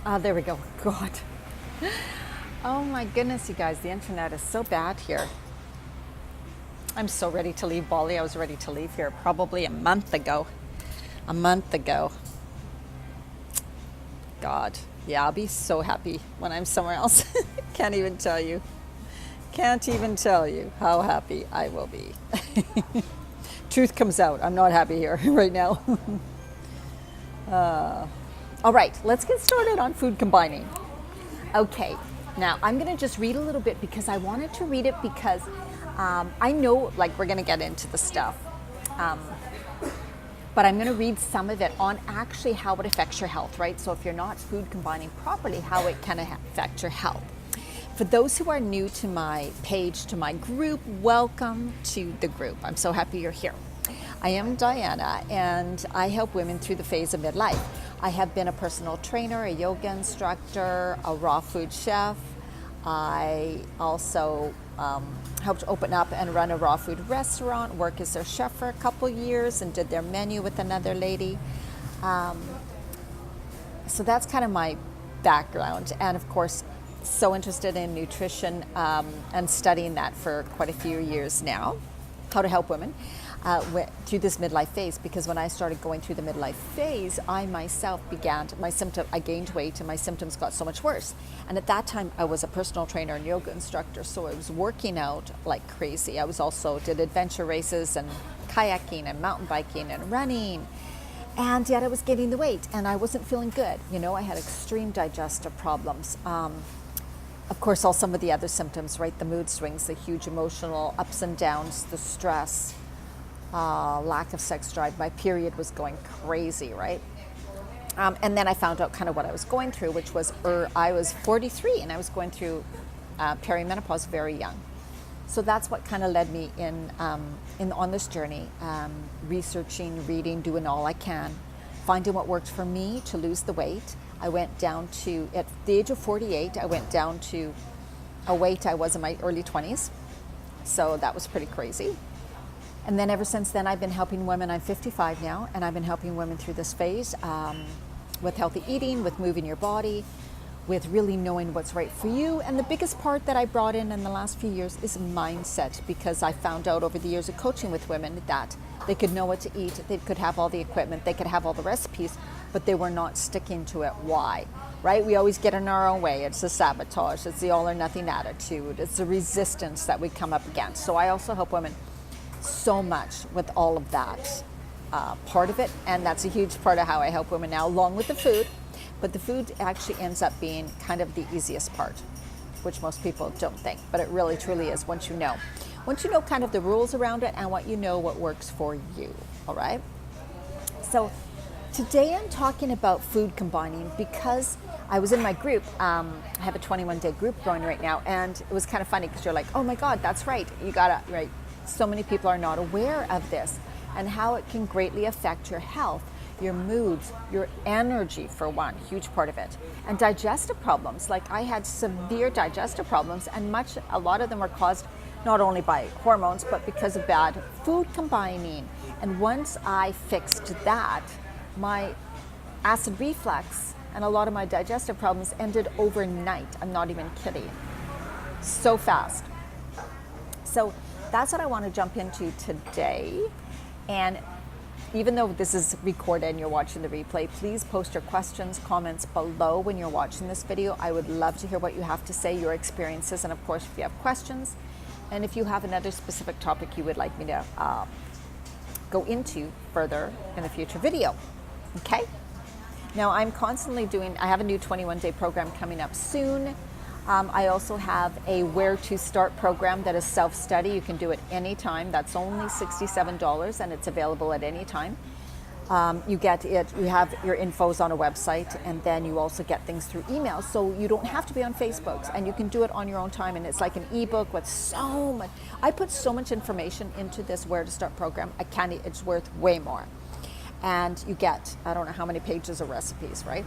There we go. God. Oh my goodness, you guys, the internet is so bad here. I'm so ready to leave Bali. I was ready to leave here probably a month ago. A month ago. God. Yeah, I'll be so happy when I'm somewhere else. Can't even tell you. Can't even tell you how happy I will be. Truth comes out. I'm not happy here right now. All right, let's get started on food combining. Okay, now I'm going to just read a little bit because I wanted to read it because I know, like, we're going to get into the stuff. But I'm going to read some of it on actually how it affects your health, right? So if you're not food combining properly, how it can affect your health. For those who are new to my page, to my group, welcome to the group. I'm so happy you're here. I am Diana, and I help women through the phase of midlife. I have been a personal trainer, a yoga instructor, a raw food chef. I also helped open up and run a raw food restaurant, work as their chef for a couple years, and did their menu with another lady. So that's kind of my background. And of course, so interested in nutrition and studying that for quite a few years now, how to help women through this midlife phase. Because when I started going through the midlife phase, I myself I gained weight and my symptoms got so much worse. And at that time, I was a personal trainer and yoga instructor, so I was working out like crazy. I was also did adventure races and kayaking and mountain biking and running. And yet I was gaining the weight and I wasn't feeling good. You know, I had extreme digestive problems. Of course, all some of the other symptoms, right? The mood swings, the huge emotional ups and downs, the stress, lack of sex drive. My period was going crazy, right? And then I found out kind of what I was going through, which was I was 43 and I was going through perimenopause very young. So that's what kind of led me on this journey, researching, reading, doing all I can, finding what worked for me to lose the weight. I went down to, at the age of 48, I went down to a weight I was in my early 20s. So that was pretty crazy. And then ever since then, I've been helping women. I'm 55 now, and I've been helping women through this phase with healthy eating, with moving your body, with really knowing what's right for you. And the biggest part that I brought in the last few years is mindset, because I found out over the years of coaching with women that they could know what to eat, they could have all the equipment, they could have all the recipes, but they were not sticking to it. Why? Right? We always get in our own way. It's the sabotage, it's the all or nothing attitude, it's the resistance that we come up against. So I also help women so much with all of that part of it, and that's a huge part of how I help women now, along with the food. But the food actually ends up being kind of the easiest part, which most people don't think, but it really truly is once you know. Once you know kind of the rules around it and what works for you, all right? So today I'm talking about food combining because I was in my group. I have a 21-day group going right now, and it was kind of funny because you're like, oh my God, that's right. You gotta, right? So many people are not aware of this and how it can greatly affect your health, your moods, your energy for one, huge part of it. And digestive problems, like I had severe digestive problems, and a lot of them were caused not only by hormones, but because of bad food combining. And once I fixed that, my acid reflux and a lot of my digestive problems ended overnight. I'm not even kidding. So fast. So that's what I want to jump into today. And even though this is recorded and you're watching the replay, please post your questions, comments below when you're watching this video. I would love to hear what you have to say, your experiences, and of course, if you have questions, and if you have another specific topic you would like me to go into further in a future video, okay? Now, I'm constantly I have a new 21-day program coming up soon. I also have a Where to Start program that is self-study. You can do it anytime. That's only $67, and it's available at any time. You have your infos on a website, and then you also get things through email. So you don't have to be on Facebook, and you can do it on your own time. And it's like an ebook with so much. I put so much information into this Where to Start program. It's worth way more. And you get, I don't know how many pages of recipes, right?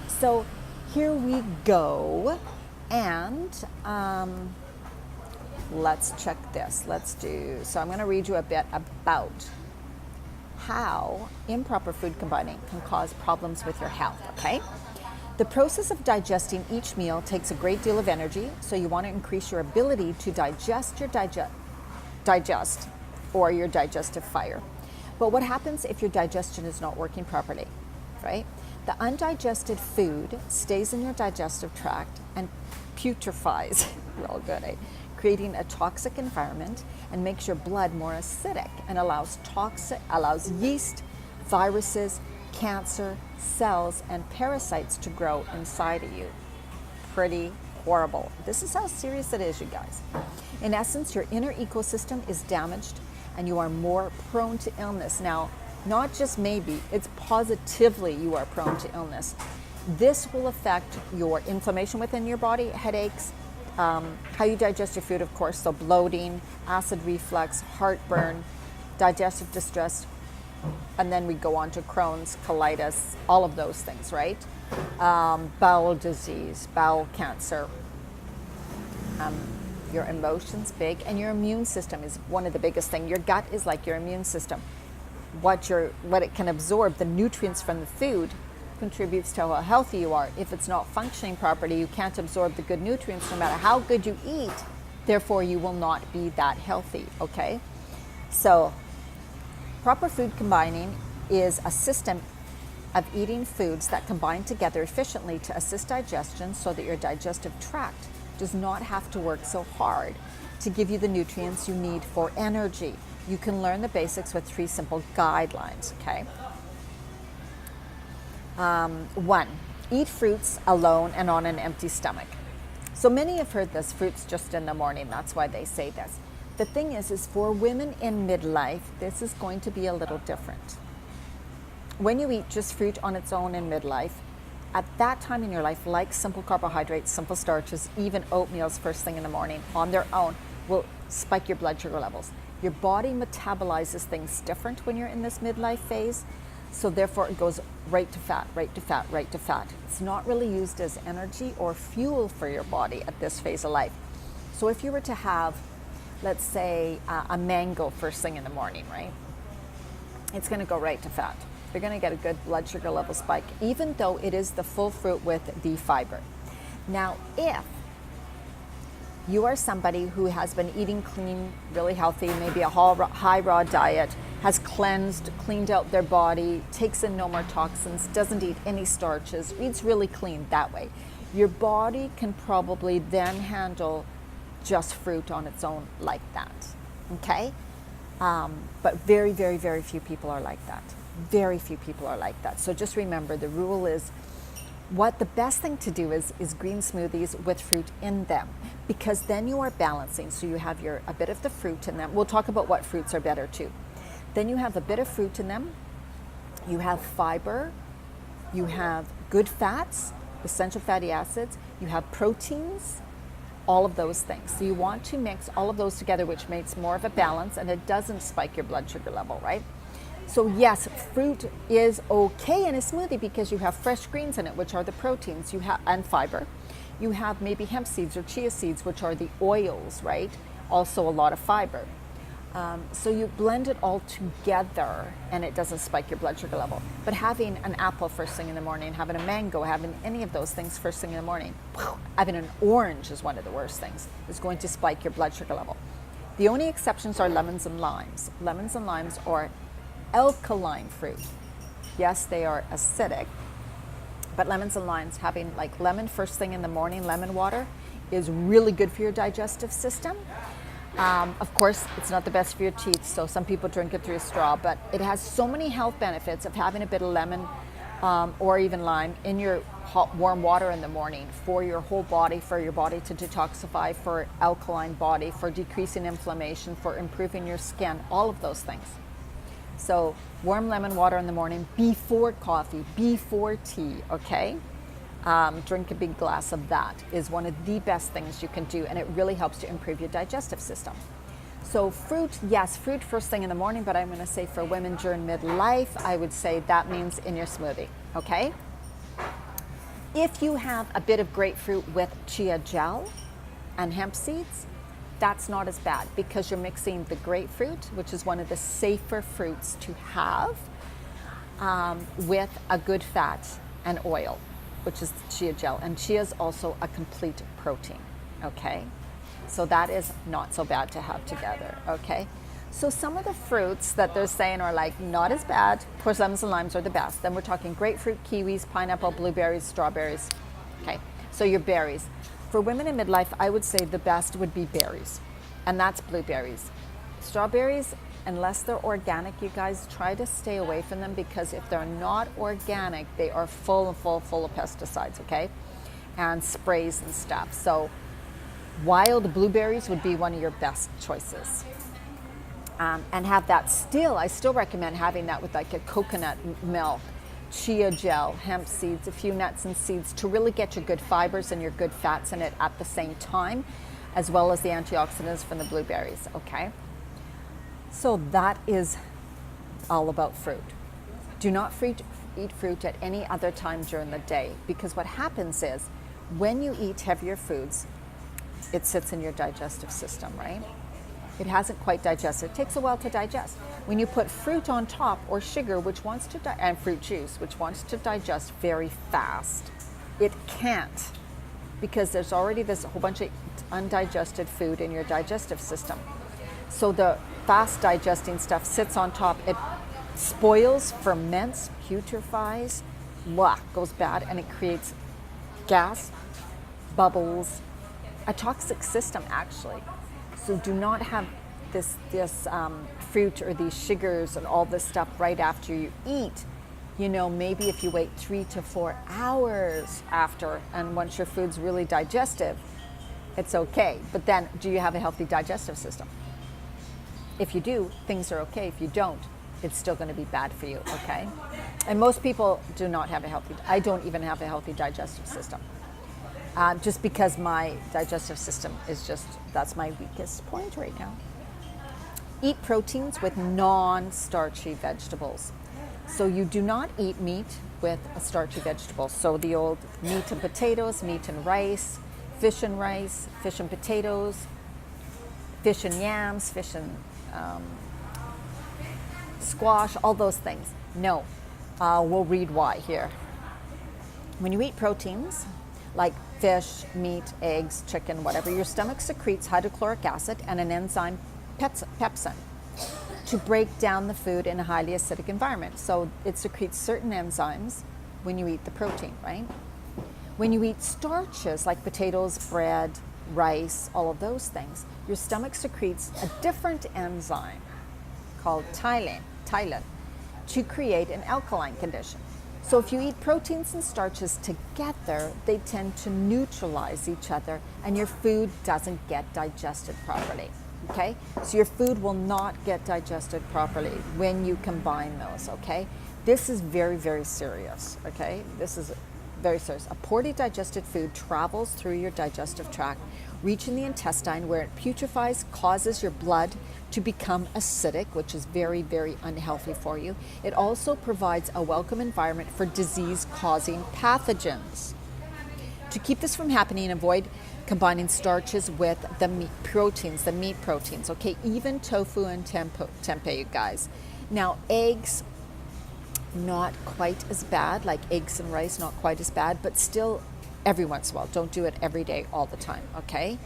So here we go, and let's check this. So I'm going to read you a bit about how improper food combining can cause problems with your health, okay? The process of digesting each meal takes a great deal of energy, so you want to increase your ability to digest or your digestive fire. But what happens if your digestion is not working properly, right? The undigested food stays in your digestive tract and putrefies, real good, eh? Creating a toxic environment and makes your blood more acidic and allows yeast, viruses, cancer, cells, and parasites to grow inside of you. Pretty horrible. This is how serious it is, you guys. In essence, your inner ecosystem is damaged and you are more prone to illness. Now, not just maybe, it's positively you are prone to illness. This will affect your inflammation within your body, headaches, how you digest your food, of course, so bloating, acid reflux, heartburn, digestive distress, and then we go on to Crohn's, colitis, all of those things, right? Bowel disease, bowel cancer, your emotions big, and your immune system is one of the biggest things. Your gut is like your immune system. What it can absorb, the nutrients from the food, contributes to how healthy you are. If it's not functioning properly, you can't absorb the good nutrients no matter how good you eat. Therefore, you will not be that healthy, okay? So, proper food combining is a system of eating foods that combine together efficiently to assist digestion so that your digestive tract does not have to work so hard to give you the nutrients you need for energy. You can learn the basics with 3 simple guidelines, okay? 1, eat fruits alone and on an empty stomach. So many have heard this, fruits just in the morning, that's why they say this. The thing is for women in midlife, this is going to be a little different. When you eat just fruit on its own in midlife, at that time in your life, like simple carbohydrates, simple starches, even oatmeals first thing in the morning on their own will spike your blood sugar levels. Your body metabolizes things different when you're in this midlife phase, so therefore it goes right to fat, right to fat, right to fat. It's not really used as energy or fuel for your body at this phase of life. So if you were to have, let's say, a mango first thing in the morning, right? It's going to go right to fat. You're going to get a good blood sugar level spike, even though it is the full fruit with the fiber. Now, if you are somebody who has been eating clean, really healthy, maybe a high raw diet, has cleaned out their body, takes in no more toxins, doesn't eat any starches, eats really clean that way, your body can probably then handle just fruit on its own like that, okay? But very, very, very few people are like that. Very few people are like that. So just remember, the rule is, what the best thing to do is green smoothies with fruit in them, because then you are balancing. So you have a bit of the fruit in them. We'll talk about what fruits are better too. Then you have a bit of fruit in them. You have fiber. You have good fats, essential fatty acids. You have proteins, all of those things. So you want to mix all of those together, which makes more of a balance, and it doesn't spike your blood sugar level, right? So yes, fruit is okay in a smoothie because you have fresh greens in it, which are the proteins you have, and fiber. You have maybe hemp seeds or chia seeds, which are the oils, right? Also a lot of fiber. So you blend it all together and it doesn't spike your blood sugar level. But having an apple first thing in the morning, having a mango, having any of those things first thing in the morning, having an orange is one of the worst things. It's going to spike your blood sugar level. The only exceptions are lemons and limes. Lemons and limes are alkaline fruit. Yes, they are acidic, but lemons and limes, having like lemon first thing in the morning, lemon water, is really good for your digestive system. Of course, it's not the best for your teeth, so some people drink it through a straw, but it has so many health benefits of having a bit of lemon or even lime in your hot, warm water in the morning for your whole body, for your body to detoxify, for alkaline body, for decreasing inflammation, for improving your skin, all of those things. So warm lemon water in the morning before coffee, before tea, okay? Drink a big glass of that is one of the best things you can do, and it really helps to improve your digestive system. So fruit, yes, fruit first thing in the morning, but I'm going to say for women during midlife, I would say that means in your smoothie, okay? If you have a bit of grapefruit with chia gel and hemp seeds, that's not as bad because you're mixing the grapefruit, which is one of the safer fruits to have, with a good fat and oil. which is chia gel. And chia is also a complete protein, okay? So that is not so bad to have together, okay? So some of the fruits that they're saying are like not as bad. Of course, lemons and limes are the best. Then we're talking grapefruit, kiwis, pineapple, blueberries, strawberries. Okay, so your berries. For women in midlife, I would say the best would be berries, and that's blueberries. Strawberries, unless they're organic, you guys try to stay away from them, because if they're not organic, they are full of pesticides, okay? And sprays and stuff. So wild blueberries would be one of your best choices. And have that still, I still recommend having that with like a coconut milk, chia gel, hemp seeds, a few nuts and seeds to really get your good fibers and your good fats in it at the same time, as well as the antioxidants from the blueberries, okay? So that is all about fruit. Do not eat fruit at any other time during the day, because what happens is when you eat heavier foods, it sits in your digestive system, right? It hasn't quite digested. It takes a while to digest. When you put fruit on top, or sugar, which wants to and fruit juice, which wants to digest very fast, it can't, because there's already this whole bunch of undigested food in your digestive system. So the fast digesting stuff sits on top. It spoils, ferments, putrefies, goes bad, and it creates gas, bubbles, a toxic system actually. So do not have this fruit or these sugars and all this stuff right after you eat. You know, maybe if you wait 3 to 4 hours after, and once your food's really digestive, it's okay. But then, do you have a healthy digestive system? If you do, things are okay. If you don't, it's still going to be bad for you, okay? And most people do not have I don't even have a healthy digestive system. Just because my digestive system is that's my weakest point right now. Eat proteins with non-starchy vegetables. So you do not eat meat with a starchy vegetable. So the old meat and potatoes, meat and rice, fish and potatoes, fish and yams, fish and squash, all those things. No, we'll read why here. When you eat proteins, like fish, meat, eggs, chicken, whatever, your stomach secretes hydrochloric acid and an enzyme pepsin to break down the food in a highly acidic environment. So it secretes certain enzymes when you eat the protein, right? When you eat starches like potatoes, bread, rice, all of those things, your stomach secretes a different enzyme called ptyalin to create an alkaline condition. So if you eat proteins and starches together, they tend to neutralize each other, and your food doesn't get digested properly, okay? So your food will not get digested properly when you combine those, okay? This is very, very serious, okay? This is very serious. A poorly digested food travels through your digestive tract, reaching the intestine, where it putrefies, causes your blood to become acidic, which is very, very unhealthy for you. It also provides a welcome environment for disease-causing pathogens. To keep this from happening, avoid combining starches with the meat proteins, okay? Even tofu and tempeh, you guys. Now, eggs, not quite as bad, like eggs and rice, not quite as bad, but still every once in a while. Don't do it every day, all the time, okay?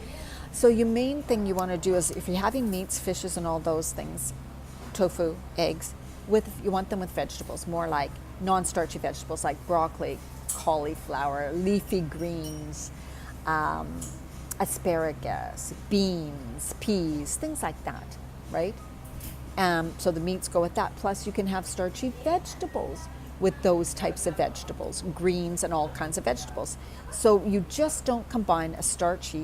So your main thing you want to do is, if you're having meats, fishes, and all those things, tofu, eggs, you want them with vegetables, more like non-starchy vegetables like broccoli, cauliflower, leafy greens, asparagus, beans, peas, things like that, right? So the meats go with that. Plus you can have starchy vegetables with those types of vegetables, greens and all kinds of vegetables. So you just don't combine a starch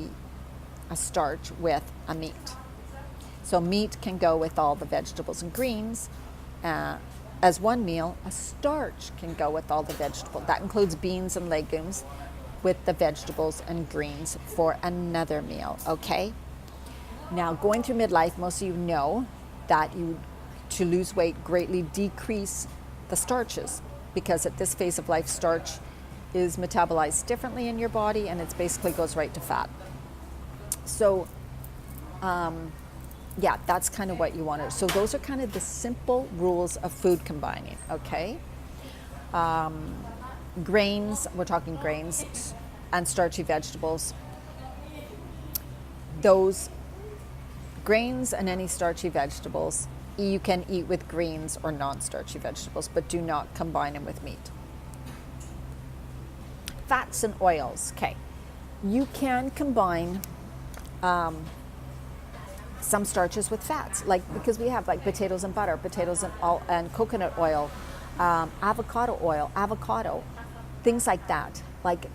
with a meat. So meat can go with all the vegetables and greens as one meal. A starch can go with all the vegetables. That includes beans and legumes with the vegetables and greens for another meal, okay? Now, going through midlife, most of you know that to lose weight, greatly decrease the starches, because at this phase of life, starch is metabolized differently in your body, and it basically goes right to fat. So, yeah, that's kind of what you want to. So those are kind of the simple rules of food combining, okay? Grains, we're talking grains and starchy vegetables. Those grains and any starchy vegetables you can eat with greens or non-starchy vegetables, but do not combine them with meat. Fats and oils. Okay, you can combine some starches with fats, like because we have like potatoes and butter, potatoes and coconut oil, avocado, things like that. Like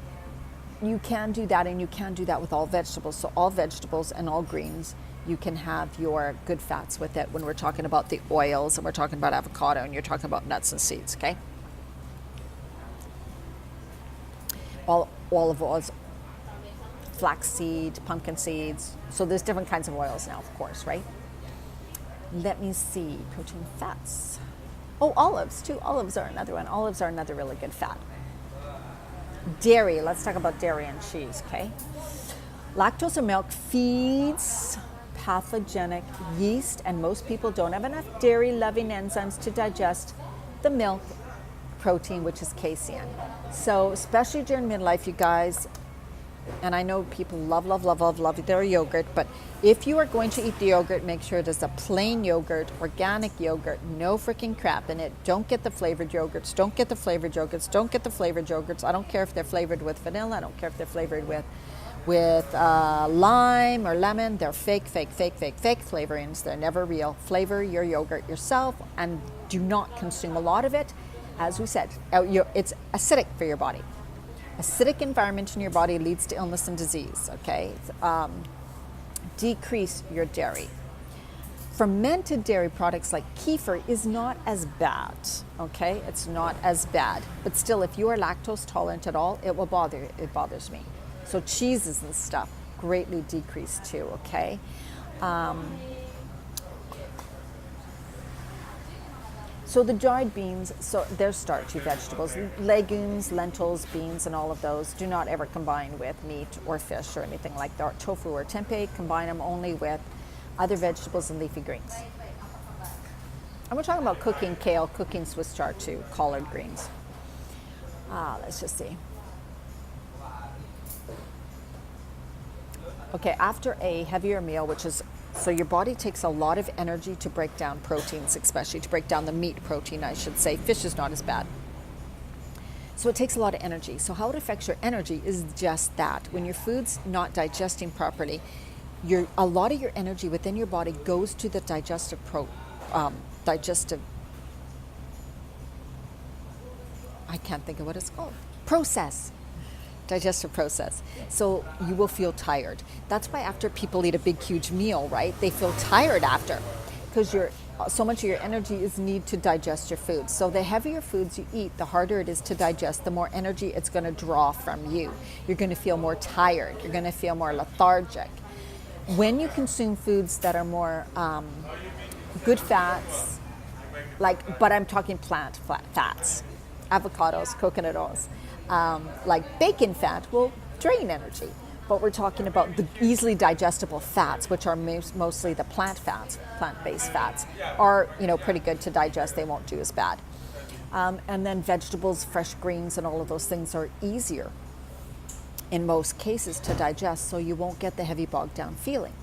you can do that, and you can do that with all vegetables. So all vegetables and all greens, you can have your good fats with it when we're talking about the oils and we're talking about avocado and you're talking about nuts and seeds, okay? All olive oils, flaxseed, pumpkin seeds. So there's different kinds of oils now, of course, right? Let me see, protein, fats. Oh, olives too. Olives are another one. Olives are another really good fat. Dairy, let's talk about dairy and cheese, okay? Lactose in milk feeds pathogenic yeast, and most people don't have enough dairy-loving enzymes to digest the milk protein, which is casein. So especially during midlife, you guys, and I know people love their yogurt, but if you are going to eat the yogurt, make sure it is a plain yogurt, organic yogurt, no freaking crap in it. Don't get the flavored yogurts. Don't get the flavored yogurts. Don't get the flavored yogurts. I don't care if they're flavored with vanilla. I don't care if they're flavored with lime or lemon. They're fake flavorings. They're never real. Flavor your yogurt yourself and do not consume a lot of it. As we said, it's acidic for your body. Acidic environment in your body leads to illness and disease, okay? Decrease your dairy. Fermented dairy products like kefir is not as bad, okay? It's not as bad. But still, if you are lactose tolerant at all, it will bother you. It bothers me. So cheeses and stuff greatly decrease too, okay? So the dried beans, so they're starchy vegetables. Legumes, lentils, beans, and all of those do not ever combine with meat or fish or anything like that. Tofu or tempeh, combine them only with other vegetables and leafy greens. And we're talking about cooking kale, cooking Swiss chard too, collard greens. Let's just see. Okay, after a heavier meal, which is, so your body takes a lot of energy to break down proteins, especially to break down the meat protein, I should say. Fish is not as bad. So it takes a lot of energy. So how it affects your energy is just that. When your food's not digesting properly, a lot of your energy within your body goes to the digestive I can't think of what it's called. Digestive process. So you will feel tired. That's why after people eat a big, huge meal, right, they feel tired after, because so much of your energy is need to digest your food. So the heavier foods you eat, the harder it is to digest, the more energy it's going to draw from you. You're going to feel more tired. You're going to feel more lethargic. When you consume foods that are more good fats, but I'm talking plant fats, avocados, coconut oils, like bacon fat will drain energy. But we're talking about the easily digestible fats, which are mostly the plant-based fats, are pretty good to digest. They won't do as bad. And then vegetables, fresh greens, and all of those things are easier in most cases to digest, so you won't get the heavy bogged down feeling.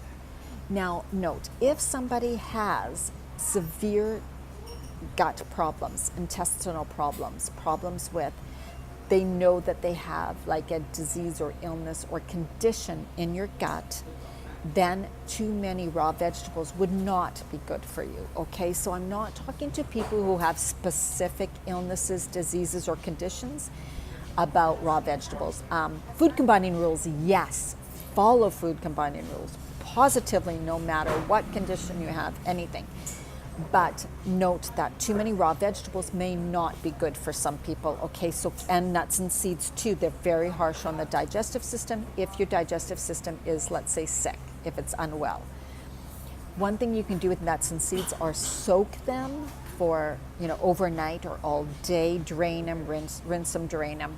Now, note, if somebody has severe gut problems, intestinal problems with, they know that they have like a disease or illness or condition in your gut, then too many raw vegetables would not be good for you, okay? So I'm not talking to people who have specific illnesses, diseases, or conditions about raw vegetables. Food combining rules, yes, follow food combining rules positively, no matter what condition you have, anything. But note that too many raw vegetables may not be good for some people, okay? So, and nuts and seeds too, they're very harsh on the digestive system if your digestive system is, let's say, sick, if it's unwell. One thing you can do with nuts and seeds are soak them for, overnight or all day, drain them, rinse them, drain them,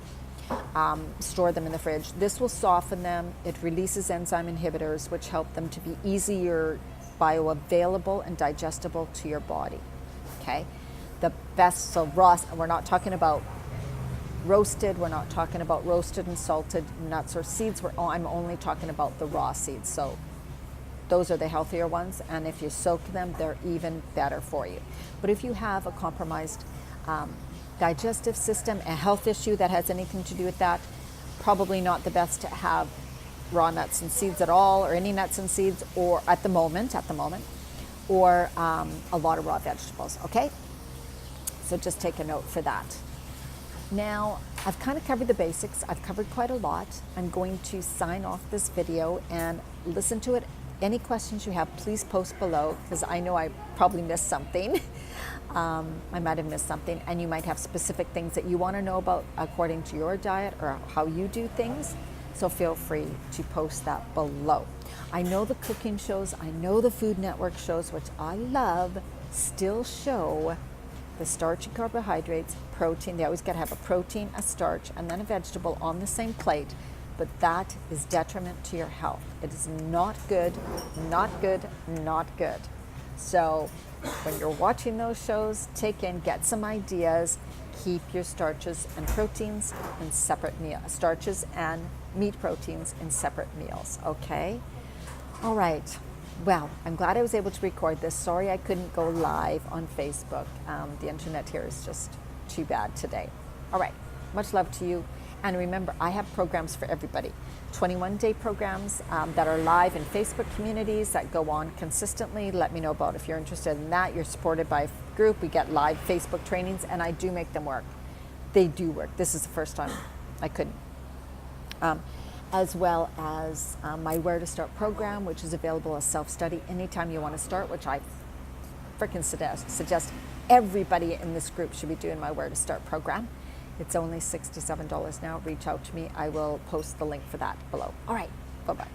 store them in the fridge. This will soften them. It releases enzyme inhibitors, which help them to be easier bioavailable and digestible to your body, okay? The best, so raw, we're not talking about roasted. We're not talking about roasted and salted nuts or seeds. I'm only talking about the raw seeds. So those are the healthier ones, and if you soak them, they're even better for you. But if you have a compromised digestive system, a health issue that has anything to do with that, probably not the best to have raw nuts and seeds at all, or any nuts and seeds, or at the moment, or a lot of raw vegetables, okay? So just take a note for that. Now, I've kind of covered the basics. I've covered quite a lot. I'm going to sign off this video and listen to it. Any questions you have, please post below, because I know I probably missed something. I might have missed something, and you might have specific things that you want to know about according to your diet or how you do things. So feel free to post that below. I know the cooking shows, I know the Food Network shows, which I love, still show the starchy carbohydrates, protein. They always got to have a protein, a starch, and then a vegetable on the same plate. But that is detriment to your health. It is not good, not good, not good. So when you're watching those shows, get some ideas. Keep your starches and proteins in separate meals. Starches and meat proteins in separate meals, okay? All right. Well, I'm glad I was able to record this. Sorry I couldn't go live on Facebook. The internet here is just too bad today. All right. Much love to you. And remember, I have programs for everybody. 21-day programs that are live in Facebook communities that go on consistently. Let me know about if you're interested in that. You're supported by a group. We get live Facebook trainings, and I do make them work. They do work. This is the first time I couldn't. As well as my Where to Start program, which is available as self-study anytime you want to start, which I freaking suggest everybody in this group should be doing my Where to Start program. It's only $67 now. Reach out to me. I will post the link for that below. All right. Bye-bye.